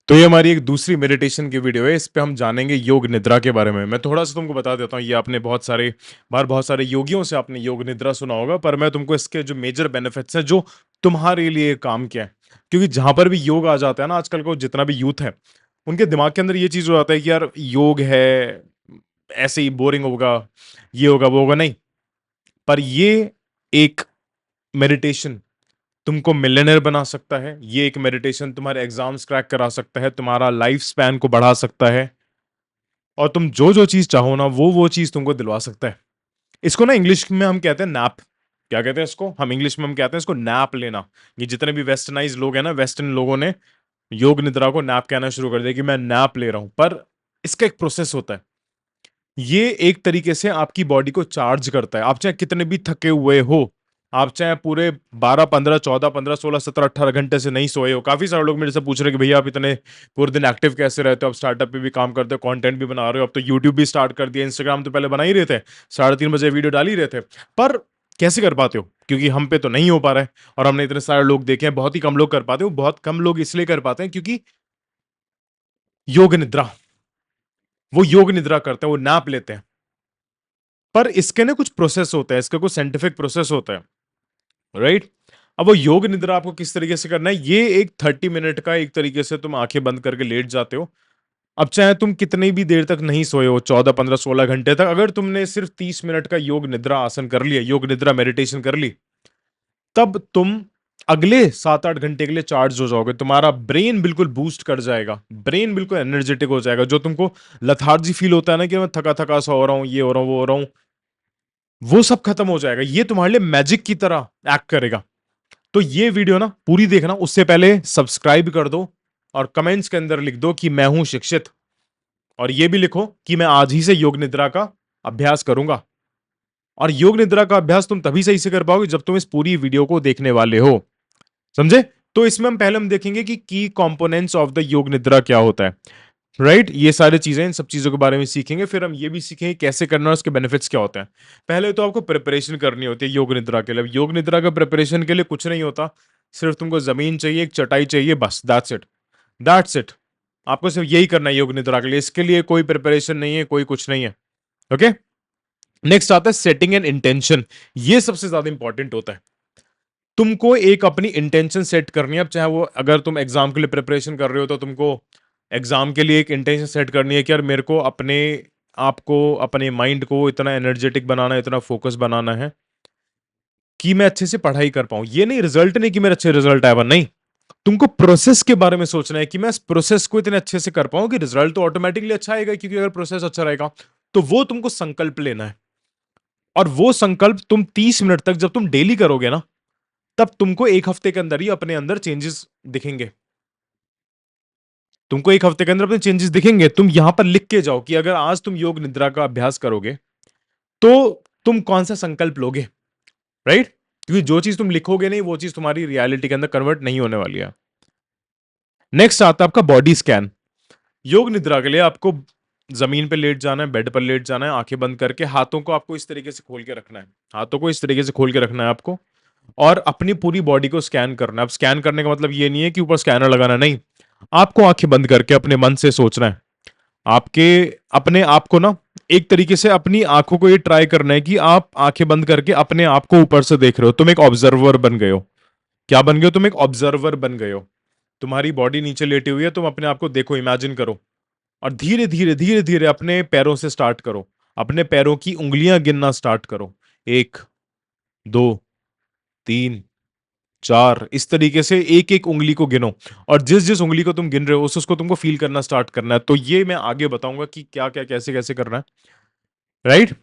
तो ये हमारी एक दूसरी मेडिटेशन की वीडियो है। इस पे हम जानेंगे योग निद्रा के बारे में। मैं थोड़ा सा तुमको बता देता हूँ। ये आपने बहुत सारे योगियों से आपने योग निद्रा सुना होगा, पर मैं तुमको इसके जो मेजर बेनिफिट्स हैं जो तुम्हारे लिए काम किया है। क्योंकि जहां पर भी योग आ जाता है ना, आजकल को जितना भी यूथ है, उनके दिमाग के अंदर ये चीज हो जाता है कि यार योग है, ऐसे ही बोरिंग होगा, ये होगा वो होगा। नहीं, पर ये एक मेडिटेशन तुमको मिलियनेयर बना सकता है। ये एक मेडिटेशन तुम्हारे एग्जाम्स क्रैक करा सकता है, तुम्हारा लाइफ स्पैन को बढ़ा सकता है, और तुम जो जो चीज चाहो ना वो चीज तुमको दिलवा सकता है। इसको ना इंग्लिश में हम कहते हैं नैप। क्या कहते हैं इसको? हम इंग्लिश में हम कहते हैं इसको नैप लेना। ये जितने भी वेस्टर्नाइज लोग हैं ना, वेस्टर्न लोगों ने योग निद्रा को नैप कहना शुरू कर दिया कि मैं नैप ले रहा हूं। पर इसका एक प्रोसेस होता है। ये एक तरीके से आपकी बॉडी को चार्ज करता है। आप चाहे कितने भी थके हुए हो, आप चाहे पूरे 12 15 14 15 16 17 18 घंटे से नहीं सोए हो। काफी सारे लोग मेरे से पूछ रहे हैं कि भैया आप इतने पूरे दिन एक्टिव कैसे रहते हो, आप स्टार्टअप पे भी काम करते हो, कंटेंट भी बना रहे हो, अब तो यूट्यूब भी स्टार्ट कर दिया, इंस्टाग्राम तो पहले बना ही रहे थे, 3:30 बजे वीडियो डाल ही रहे थे, पर कैसे कर पाते हो? क्योंकि हम पे तो नहीं हो पा रहा है। और हमने इतने सारे लोग देखे हैं, बहुत ही कम लोग कर पाते हो। बहुत कम लोग इसलिए कर पाते हैं क्योंकि योग निद्रा, वो योग निद्रा करते हैं, वो नैप लेते हैं। पर इसके ना कुछ प्रोसेस होता है, इसका कुछ साइंटिफिक प्रोसेस होता है, राइट? अब वो योग निद्रा आपको किस तरीके से करना है, ये एक 30 मिनट का एक तरीके से तुम आंखें बंद करके लेट जाते हो। अब चाहे तुम कितनी भी देर तक नहीं सोए हो, 14 15 16 घंटे तक, अगर तुमने सिर्फ 30 मिनट का योग निद्रा आसन कर लिया, योग निद्रा मेडिटेशन कर ली, तब तुम अगले 7 8 घंटे के लिए चार्ज हो जाओगे। तुम्हारा ब्रेन बिल्कुल बूस्ट कर जाएगा, ब्रेन बिल्कुल एनर्जेटिक हो जाएगा। जो तुमको लथार्जी फील होता है ना कि मैं थका थका सा हो रहा हूँ, ये हो रहा हूँ, वो हो रहा हूँ, वो सब खत्म हो जाएगा। ये तुम्हारे लिए मैजिक की तरह एक्ट करेगा। तो ये वीडियो ना पूरी देखना, उससे पहले सब्सक्राइब कर दो और कमेंट्स के अंदर लिख दो कि मैं हूं शिक्षित, और ये भी लिखो कि मैं आज ही से योग निद्रा का अभ्यास करूंगा। और योग निद्रा का अभ्यास तुम तभी सही से कर पाओगे जब तुम इस पूरी वीडियो को देखने वाले हो, समझे? तो इसमें हम पहले देखेंगे कि की कंपोनेंट्स ऑफ द योग निद्रा क्या होता है, राइट? ये सारी चीजें, इन सब चीजों के बारे में सीखेंगे। फिर हम ये भी सीखेंगे कैसे करना है, उसके बेनिफिट्स क्या होते हैं। पहले तो आपको प्रिपरेशन करनी होती है योग निद्रा के लिए। अब योग निद्रा का प्रिपरेशन के लिए कुछ नहीं होता, सिर्फ तुमको जमीन चाहिए, एक चटाई चाहिए, बस दैट्स इट, दैट्स इट। आपको सिर्फ यही करना है योग निद्रा के लिए। इसके लिए कोई प्रिपरेशन नहीं है, कोई कुछ नहीं है। ओके, नेक्स्ट आता है सेटिंग एंड इंटेंशन। ये सबसे ज्यादा इंपॉर्टेंट होता है। तुमको एक अपनी इंटेंशन सेट करनी है। अब चाहे वो, अगर तुम एग्जाम के लिए प्रिपरेशन कर रहे हो तो तुमको एग्जाम के लिए एक इंटेंशन सेट करनी है कि यार मेरे को अपने आप को, अपने माइंड को इतना एनर्जेटिक बनाना है, इतना फोकस बनाना है कि मैं अच्छे से पढ़ाई कर पाऊं। ये नहीं, रिजल्ट नहीं कि मेरे अच्छे रिजल्ट आए, नहीं। तुमको प्रोसेस के बारे में सोचना है कि मैं इस प्रोसेस को इतने अच्छे से कर पाऊं कि रिजल्ट तो ऑटोमेटिकली अच्छा आएगा, क्योंकि अगर प्रोसेस अच्छा रहेगा। तो वो तुमको संकल्प लेना है। और वो संकल्प तुम 30 मिनट तक जब तुम डेली करोगे ना, तब तुमको एक हफ्ते के अंदर ही अपने अंदर चेंजेस दिखेंगे। तुमको एक हफ्ते के अंदर अपने चेंजेस दिखेंगे। तुम यहां पर लिख के जाओ कि अगर आज तुम योग निद्रा का अभ्यास करोगे तो तुम कौन सा संकल्प लोगे, राइट? क्योंकि जो चीज तुम लिखोगे नहीं, वो चीज तुम्हारी रियलिटी के अंदर कन्वर्ट नहीं होने वाली है। नेक्स्ट आता है आपका बॉडी स्कैन। योग निद्रा के लिए आपको जमीन पे लेट जाना है, बेड पर लेट जाना है, आंखें बंद करके। हाथों को आपको इस तरीके से खोल के रखना है, हाथों को इस तरीके से खोल के रखना है आपको, और अपनी पूरी बॉडी को स्कैन करना है। अब स्कैन करने का मतलब ये नहीं है कि ऊपर स्कैनर लगाना, नहीं। आपको आंखें बंद करके अपने मन से सोचना है। आपके अपने आप को ना, एक तरीके से अपनी आंखों को ये ट्राई करना है कि आप आंखें बंद करके अपने आप को ऊपर से देख रहे हो। तुम एक ऑब्जर्वर बन गए हो। क्या बन गए हो? तुम एक ऑब्जर्वर बन गए हो। तुम्हारी बॉडी नीचे लेटी हुई है, तुम अपने आप को देखो, इमेजिन करो। और धीरे धीरे धीरे धीरे अपने पैरों से स्टार्ट करो। अपने पैरों की उंगलियां गिनना स्टार्ट करो। 1 2 3 4, इस तरीके से एक एक उंगली को गिनो। और जिस जिस उंगली को तुम गिन रहे हो, उस उसको तुमको फील करना स्टार्ट करना है। तो ये मैं आगे बताऊंगा कि क्या क्या कैसे कैसे करना है, राइट?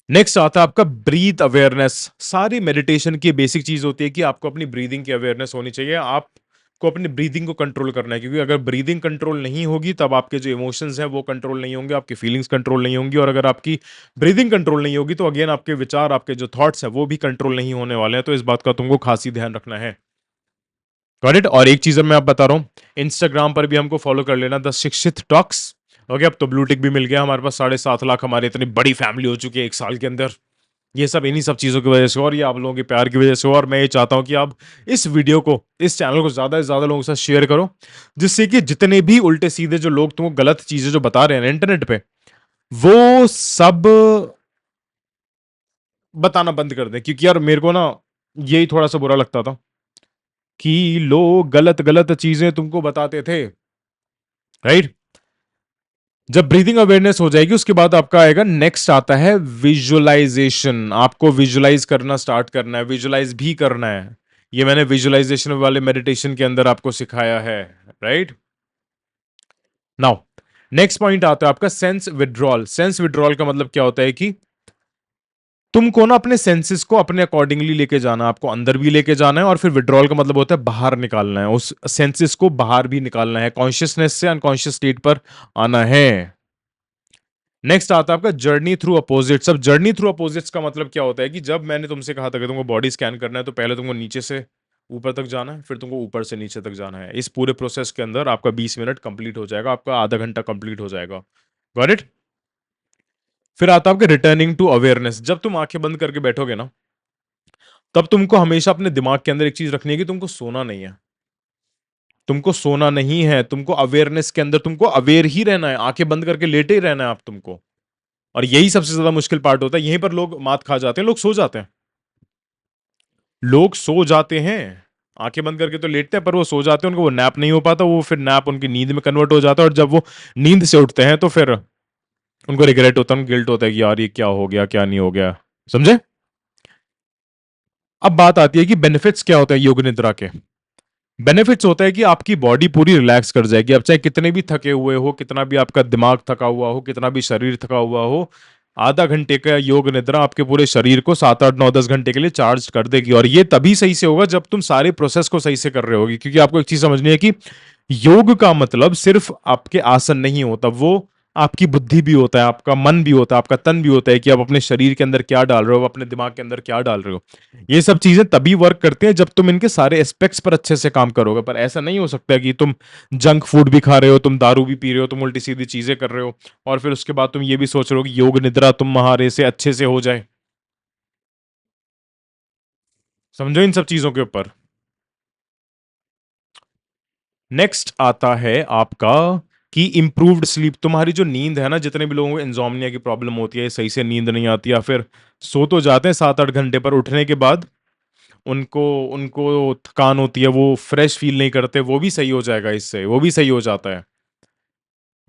नेक्स्ट आता है आपका ब्रीथ अवेयरनेस। सारी मेडिटेशन की बेसिक चीज होती है कि आपको अपनी ब्रीदिंग की अवेयरनेस होनी चाहिए। आपको अपनी ब्रीदिंग को कंट्रोल करना है, क्योंकि अगर ब्रीदिंग कंट्रोल नहीं होगी तब आपके जो इमोशंस हैं वो कंट्रोल नहीं होंगे, आपकी फीलिंग्स कंट्रोल नहीं होंगी। और अगर आपकी ब्रीदिंग कंट्रोल नहीं होगी तो अगेन आपके विचार, आपके जो थॉट्स हैं वो भी कंट्रोल नहीं होने वाले हैं। तो इस बात का तुमको खास ही ध्यान रखना है। Got it? और एक चीज मैं आप बता रहा हूँ, इंस्टाग्राम पर भी हमको फॉलो कर लेना, द शिक्षित टॉक्स। ओके, अब तो ब्लू टिक भी मिल गया। हमारे पास 7.5 लाख, हमारी इतनी बड़ी फैमिली हो चुकी है 1 साल के अंदर। ये सब इन्हीं सब चीज़ों की वजह से और ये आप लोगों के प्यार की वजह से और मैं ये चाहता हूँ कि आप इस वीडियो को, इस चैनल को ज़्यादा से ज़्यादा लोगों के साथ शेयर करो, जिससे कि जितने भी उल्टे-सीधे जो लोग तुमको गलत चीज़ें जो बता रहे हैं ना इंटरनेट पे, वो सब बताना बंद कर दें। क्योंकि यार मेरे को ना यही थोड़ा-सा बुरा लगता था कि लोग गलत-गलत चीज़ें तुमको बताते थे, राइट? जब ब्रीथिंग अवेयरनेस हो जाएगी उसके बाद आपका आएगा नेक्स्ट आता है विजुअलाइजेशन। आपको विजुअलाइज करना स्टार्ट करना है, विजुअलाइज भी करना है। ये मैंने विजुअलाइजेशन वाले मेडिटेशन के अंदर आपको सिखाया है, राइट? नाउ नेक्स्ट पॉइंट आता है आपका सेंस विड्रॉल। सेंस विड्रॉल का मतलब क्या होता है कि तुमको ना अपने सेंसेस को अपने अकॉर्डिंगली लेके जाना है, आपको अंदर भी लेके जाना है और फिर विड्रॉल का मतलब होता है बाहर निकालना है, उस सेंसेस को बाहर भी निकालना है, कॉन्शियसनेस से अनकॉन्शियस स्टेट पर आना है। नेक्स्ट आता है आपका जर्नी थ्रू अपोजिट्स। अब जर्नी थ्रू अपोजिट्स का मतलब क्या होता है कि जब मैंने तुमसे कहा था कि तुमको बॉडी स्कैन करना है तो पहले तुमको नीचे से ऊपर तक जाना है, फिर तुमको ऊपर से नीचे तक जाना है। इस पूरे प्रोसेस के अंदर आपका 20 मिनट कंप्लीट हो जाएगा, आपका आधा घंटा कंप्लीट हो जाएगा। Got it? फिर आता है आपका रिटर्निंग टू अवेयरनेस। जब तुम आंखें बंद करके बैठोगे ना, तब तुमको हमेशा अपने दिमाग के अंदर एक चीज रखनी है कि तुमको सोना नहीं है। तुमको सोना नहीं है, तुमको अवेयरनेस के अंदर तुमको अवेयर ही रहना है, आंखें बंद करके लेटे ही रहना है आप तुमको। और यही सबसे ज्यादा मुश्किल पार्ट होता है, यहीं पर लोग मात खा जाते हैं, लोग सो जाते हैं। लोग सो जाते हैं, आंखें बंद करके तो लेटते हैं पर वो सो जाते हैं, उनको वो नैप नहीं हो पाता, वो फिर नैप उनकी नींद में कन्वर्ट हो जाता है और जब वो नींद से उठते हैं तो फिर उनको रिग्रेट होता है, गिल्ट होता है कि यार ये क्या हो गया, क्या नहीं हो गया। समझे? अब बात आती है कि बेनिफिट्स क्या होते हैं योग निद्रा के। बेनिफिट्स होता है कि आपकी बॉडी पूरी रिलैक्स कर जाएगी। अब चाहे कितने भी थके हुए हो, कितना भी आपका दिमाग थका हुआ हो, कितना भी शरीर थका हुआ हो, आधा घंटे का योग निद्रा आपके पूरे शरीर को 7 8 9 10 घंटे के लिए चार्ज कर देगी। और ये तभी सही से होगा जब तुम सारे प्रोसेस को सही से कर रहे होगी। क्योंकि आपको एक चीज समझनी है कि योग का मतलब सिर्फ आपके आसन नहीं होता, वो आपकी बुद्धि भी होता है, आपका मन भी होता है, आपका तन भी होता है कि आप अपने शरीर के अंदर क्या डाल रहे हो, अपने दिमाग के अंदर क्या डाल रहे हो। ये सब चीजें तभी वर्क करती हैं जब तुम इनके सारे एस्पेक्ट्स पर अच्छे से काम करोगे। पर ऐसा नहीं हो सकता कि तुम जंक फूड भी खा रहे हो, तुम दारू भी पी रहे हो, तुम उल्टी सीधी चीजें कर रहे हो और फिर उसके बाद तुम ये भी सोच रहे हो कि योग निद्रा तुम्हारे से अच्छे से हो जाए। समझो इन सब चीजों के ऊपर। नेक्स्ट आता है आपका कि इंप्रूव्ड स्लीप। तुम्हारी जो नींद है ना, जितने भी लोगों को इंसोम्निया की प्रॉब्लम होती है, सही से नींद नहीं आती या फिर सो तो जाते हैं 7 8 घंटे पर उठने के बाद उनको उनको थकान होती है, वो फ्रेश फील नहीं करते, वो भी सही हो जाएगा इससे, वो भी सही हो जाता है।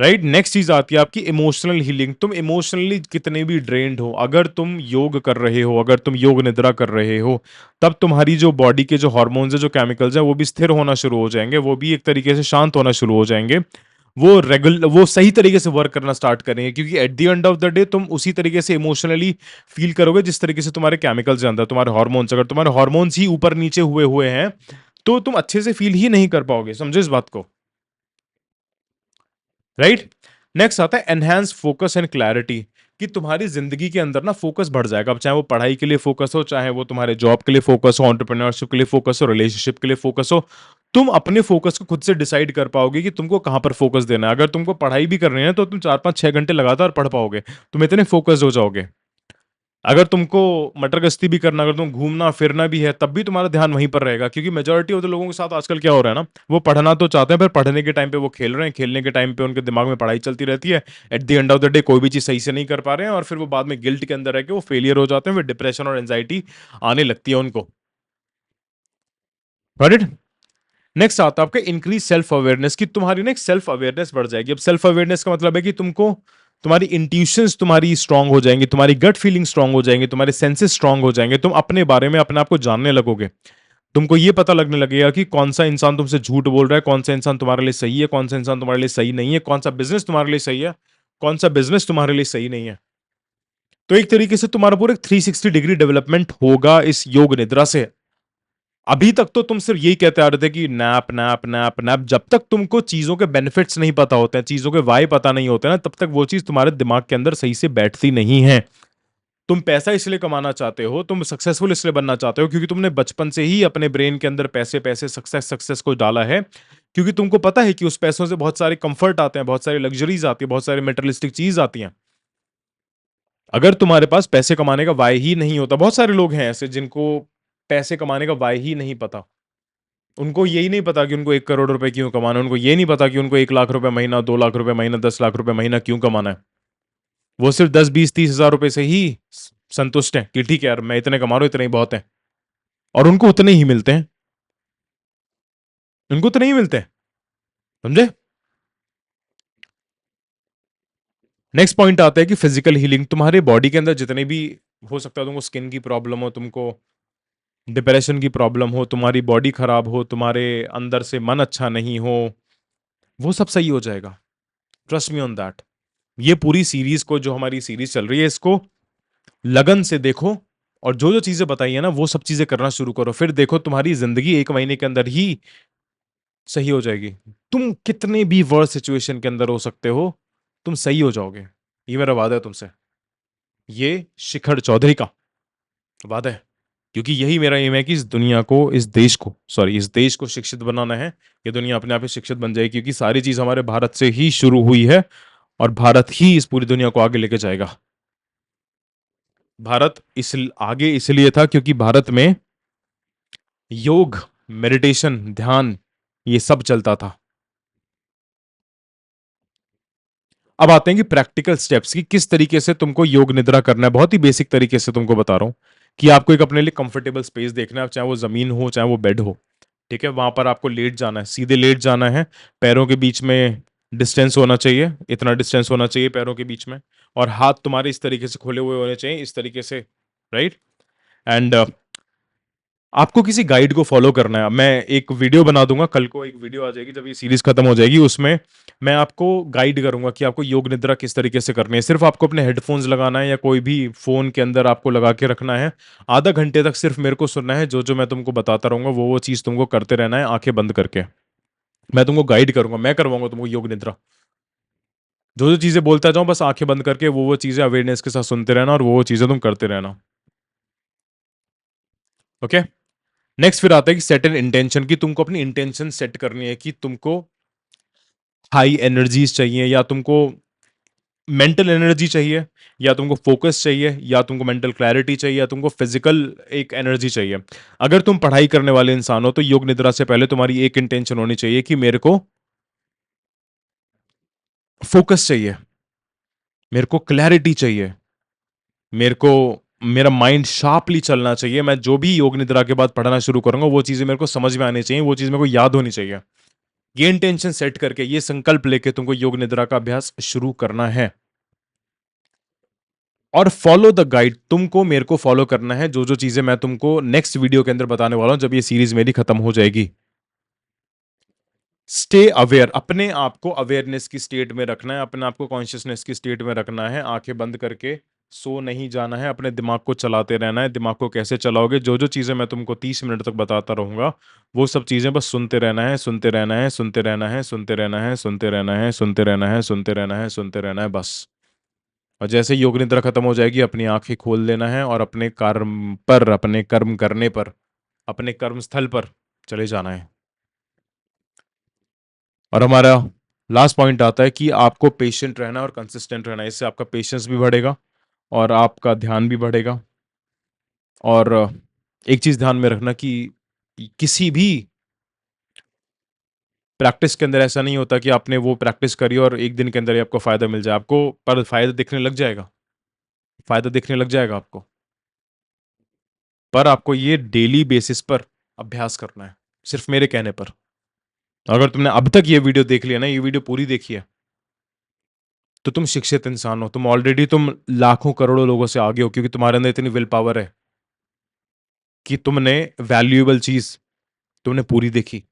राइट? नेक्स्ट चीज आती है आपकी इमोशनल हीलिंग। तुम इमोशनली कितने भी ड्रेन्ड हो, अगर तुम योग कर रहे हो, अगर तुम योग निद्रा कर रहे हो, तब तुम्हारी जो बॉडी के जो हार्मोन्स है, जो केमिकल्स हैं, वो भी स्थिर होना शुरू हो जाएंगे, वो भी एक तरीके से शांत होना शुरू हो जाएंगे। वो सही तरीके से वर्क करना स्टार्ट करेंगे। क्योंकि at the end of the day तुम उसी तरीके से इमोशनली फील करोगे जिस तरीके से तुम्हारे केमिकल्स के अंदर, तुम्हारे हार्मोन्स, अगर तुम्हारे हार्मोन्स ही ऊपर नीचे हुए हुए हैं तो तुम अच्छे से फील ही नहीं कर पाओगे। समझो इस बात को। राइट? नेक्स्ट आता है एनहांस फोकस एंड क्लैरिटी। कि तुम्हारी जिंदगी के अंदर ना फोकस बढ़ जाएगा। अब चाहे वो पढ़ाई के लिए फोकस हो, चाहे वो तुम्हारे जॉब के लिए फोकस हो, एंटरप्रेन्योरशिप के लिए फोकस हो, रिलेशनशिप के लिए फोकस हो, तुम अपने फोकस को खुद से डिसाइड कर पाओगे कि तुमको कहां पर फोकस देना है। अगर तुमको पढ़ाई भी करनी है तो तुम 4 5 6 घंटे लगातार पढ़ पाओगे, तुम इतने फोकस्ड हो जाओगे। अगर तुमको मटर गश्ती भी करना, अगर तुम घूमना फिरना भी है, तब भी तुम्हारा ध्यान वहीं पर रहेगा। क्योंकि मेजोरिटी ऑफ द लोगों के साथ आजकल क्या हो रहा है ना, वो पढ़ना तो चाहते हैं पर पढ़ने के टाइम पे वो खेल रहे हैं, खेलने के टाइम पे उनके दिमाग में पढ़ाई चलती रहती है। At the end of the day कोई भी चीज सही से नहीं कर पा रहे हैं और फिर वो बाद में गिल्ट के अंदर रह के वो फेलियर हो जाते हैं, फिर डिप्रेशन और एंजाइटी आने लगती है उनको। Got it? नेक्स्ट आता है आपका इंक्रीज सेल्फ अवेयरनेस। की तुम्हारी ना एक सेल्फ अवेयरनेस बढ़ जाएगी। अब सेल्फ अवेयरनेस का मतलब है कि तुमको तुम्हारी इंट्यूशंस तुम्हारी स्ट्रांग हो जाएंगी, तुम्हारी गट फीलिंग स्ट्रांग हो जाएंगे, तुम्हारे सेंसेस स्ट्रांग हो जाएंगे, तुम अपने बारे में अपने आप को जानने लगोगे। तुमको ये पता लगने लगेगा कि कौन सा इंसान तुमसे झूठ बोल रहा है, कौन सा इंसान तुम्हारे लिए सही है, कौन सा इंसान तुम्हारे लिए सही नहीं है, कौन सा बिजनेस तुम्हारे लिए सही है, कौन सा बिजनेस तुम्हारे लिए सही नहीं है। तो एक तरीके से तुम्हारा पूरा 360 डिग्री डेवलपमेंट होगा इस योग निद्रा से। अभी तक तो तुम सिर्फ यही कहते आ रहे थे कि नैप नैप नैप नैप। जब तक तुमको चीजों के बेनिफिट्स नहीं पता होते हैं, चीजों के वाई पता नहीं होते ना, तब तक वो चीज तुम्हारे दिमाग के अंदर सही से बैठती नहीं है। तुम पैसा इसलिए कमाना चाहते हो, तुम सक्सेसफुल इसलिए बनना चाहते हो क्योंकि तुमने बचपन से ही अपने ब्रेन के अंदर पैसे पैसे सक्सेस सक्सेस को डाला है। क्योंकि तुमको पता है कि उस पैसों से बहुत सारे कंफर्ट आते हैं, बहुत सारी लग्जरीज आती है, बहुत सारी मेटेरियलिस्टिक चीज आती हैं। अगर तुम्हारे पास पैसे कमाने का वाई ही नहीं होता, बहुत सारे लोग हैं ऐसे जिनको पैसे कमाने का वाई ही नहीं पता। उनको यही नहीं पता कि उनको 1 करोड़ रुपए क्यों कमाना है, उनको ये नहीं पता कि उनको 1 लाख रुपए महीना, 2 लाख रुपए महीना, 10 लाख रुपए महीना क्यों कमाना है। वो सिर्फ 10, 20, 30 हजार रुपए से ही संतुष्ट हैं कि ठीक है यार, मैं इतने कमा रहा हूं, इतने ही बहुत है। और उनको उतने ही मिलते हैं, उनको उतने ही मिलते हैं। समझे? नेक्स्ट पॉइंट आता है कि फिजिकल हीलिंग। तुम्हारे बॉडी के अंदर जितने भी, हो सकता है तुमको स्किन की प्रॉब्लम हो, तुमको डिप्रेशन की प्रॉब्लम हो, तुम्हारी बॉडी खराब हो, तुम्हारे अंदर से मन अच्छा नहीं हो, वो सब सही हो जाएगा। Trust me on that. ये पूरी सीरीज को, जो हमारी सीरीज चल रही है, इसको लगन से देखो, और जो जो चीजें बताई है ना, वो सब चीजें करना शुरू करो। फिर देखो तुम्हारी जिंदगी 1 महीने के अंदर ही सही हो जाएगी। तुम कितने भी वर्स्ट सिचुएशन के अंदर हो सकते हो, तुम सही हो जाओगे। ये मेरा वादा है तुमसे, ये शिखर चौधरी का वादा है। क्योंकि यही मेरा एम है कि इस दुनिया को, इस देश को, सॉरी, इस देश को शिक्षित बनाना है। ये दुनिया अपने आप ही शिक्षित बन जाएगी, क्योंकि सारी चीज हमारे भारत से ही शुरू हुई है, और भारत ही इस पूरी दुनिया को आगे लेके जाएगा। भारत इस आगे इसलिए था क्योंकि भारत में योग, मेडिटेशन, ध्यान, ये सब चलता था। अब आते हैं कि प्रैक्टिकल स्टेप्स की, किस तरीके से तुमको योग निद्रा करना है। बहुत ही बेसिक तरीके से तुमको बता रहा हूं कि आपको एक अपने लिए कंफर्टेबल स्पेस देखना है, चाहे वो जमीन हो, चाहे वो बेड हो। ठीक है, वहां पर आपको लेट जाना है, सीधे लेट जाना है। पैरों के बीच में डिस्टेंस होना चाहिए, इतना डिस्टेंस होना चाहिए पैरों के बीच में। और हाथ तुम्हारे इस तरीके से खोले हुए होने चाहिए, इस तरीके से। राइट? एंड आपको किसी गाइड को फॉलो करना है। मैं एक वीडियो बना दूंगा, कल को एक वीडियो आ जाएगी जब ये सीरीज खत्म हो जाएगी, उसमें मैं आपको गाइड करूंगा कि आपको योग निद्रा किस तरीके से करनी है। सिर्फ आपको अपने हेडफोन्स लगाना है, या कोई भी फोन के अंदर आपको लगा के रखना है। आधा घंटे तक सिर्फ मेरे को सुनना है, जो जो मैं तुमको बताता रहूंगा वो चीज तुमको करते रहना है, आंखें बंद करके। मैं तुमको गाइड करूंगा, मैं करवाऊंगा तुमको योग निद्रा। जो जो चीजें बोलता जाऊं, बस आंखें बंद करके वो चीजें अवेयरनेस के साथ सुनते रहना, और वो चीजें तुम करते रहना। ओके? नेक्स्ट फिर आता है कि सेट एन इंटेंशन, की तुमको अपनी इंटेंशन सेट करनी है कि तुमको हाई एनर्जीज चाहिए, या तुमको मेंटल एनर्जी चाहिए, या तुमको फोकस चाहिए, या तुमको मेंटल क्लैरिटी चाहिए, या तुमको फिजिकल एक एनर्जी चाहिए। अगर तुम पढ़ाई करने वाले इंसान हो, तो योग निद्रा से पहले तुम्हारी एक इंटेंशन होनी चाहिए कि मेरे को फोकस चाहिए, मेरे को क्लैरिटी चाहिए, मेरे को मेरा माइंड शार्पली चलना चाहिए। मैं जो भी योग निद्रा के बाद पढ़ना शुरू करूंगा, वो चीजें मेरे को समझ में आनी चाहिए, वो चीज मेरे को याद होनी चाहिए। ये इंटेंशन सेट करके, ये संकल्प लेके तुमको योग निद्रा का अभ्यास शुरू करना है। और फॉलो द गाइड, तुमको मेरे को फॉलो करना है, जो जो चीजें मैं तुमको नेक्स्ट वीडियो के अंदर बताने वाला हूं, जब ये सीरीज मेरी खत्म हो जाएगी। स्टे अवेयर, अपने आप को अवेयरनेस की स्टेट में रखना है, अपने आप को कॉन्शियसनेस की स्टेट में रखना है। आंखें बंद करके सो नहीं जाना है, अपने दिमाग को चलाते रहना है। दिमाग को कैसे चलाओगे? जो जो चीजें मैं तुमको 30 मिनट तक बताता रहूंगा, वो सब चीजें बस सुनते रहना है, सुनते रहना है, सुनते रहना है, सुनते रहना है, सुनते रहना है, सुनते रहना है, सुनते रहना है, सुनते रहना है, बस। और जैसे ही योग निद्रा खत्म हो जाएगी, अपनी आंखें खोल लेना है, और अपने कर्म पर, अपने कर्म करने पर, अपने कर्म स्थल पर चले जाना है। और हमारा लास्ट पॉइंट आता है कि आपको पेशेंट रहना और कंसिस्टेंट रहना है। इससे आपका पेशेंस भी बढ़ेगा, और आपका ध्यान भी बढ़ेगा। और एक चीज ध्यान में रखना कि किसी भी प्रैक्टिस के अंदर ऐसा नहीं होता कि आपने वो प्रैक्टिस करी और एक दिन के अंदर ही आपको फायदा मिल जाए। आपको पर फायदा दिखने लग जाएगा, फायदा दिखने लग जाएगा आपको, पर आपको ये डेली बेसिस पर अभ्यास करना है, सिर्फ मेरे कहने पर। अगर तुमने अब तक ये वीडियो देख लिया ना, ये वीडियो पूरी देखी है, तो तुम शिक्षित इंसान हो। तुम ऑलरेडी, तुम लाखों करोड़ों लोगों से आगे हो, क्योंकि तुम्हारे अंदर इतनी विल पावर है कि तुमने वैल्यूएबल चीज तुमने पूरी देखी।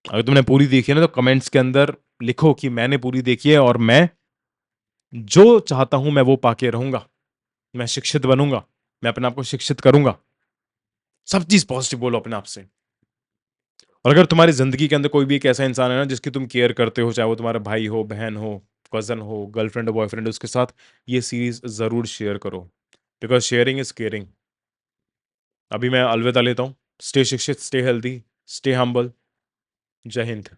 अगर तुमने पूरी देखी है ना, तो कमेंट्स के अंदर लिखो कि मैंने पूरी देखी है, और मैं जो चाहता हूं मैं वो पाके रहूंगा। मैं शिक्षित बनूंगा, मैं अपने आप को शिक्षित करूंगा। सब चीज पॉजिटिव बोलो अपने आप से। और अगर तुम्हारी जिंदगी के अंदर कोई भी एक ऐसा इंसान है ना जिसकी तुम केयर करते हो, चाहे वो तुम्हारा भाई हो, बहन हो, कजन हो, गर्लफ्रेंड हो, बॉयफ्रेंड हो, उसके साथ ये सीरीज जरूर शेयर करो, बिकॉज शेयरिंग इज केयरिंग। अभी मैं अलविदा लेता हूँ। स्टे शिक्षित, स्टे हेल्दी, स्टे हम्बल। जय हिंद।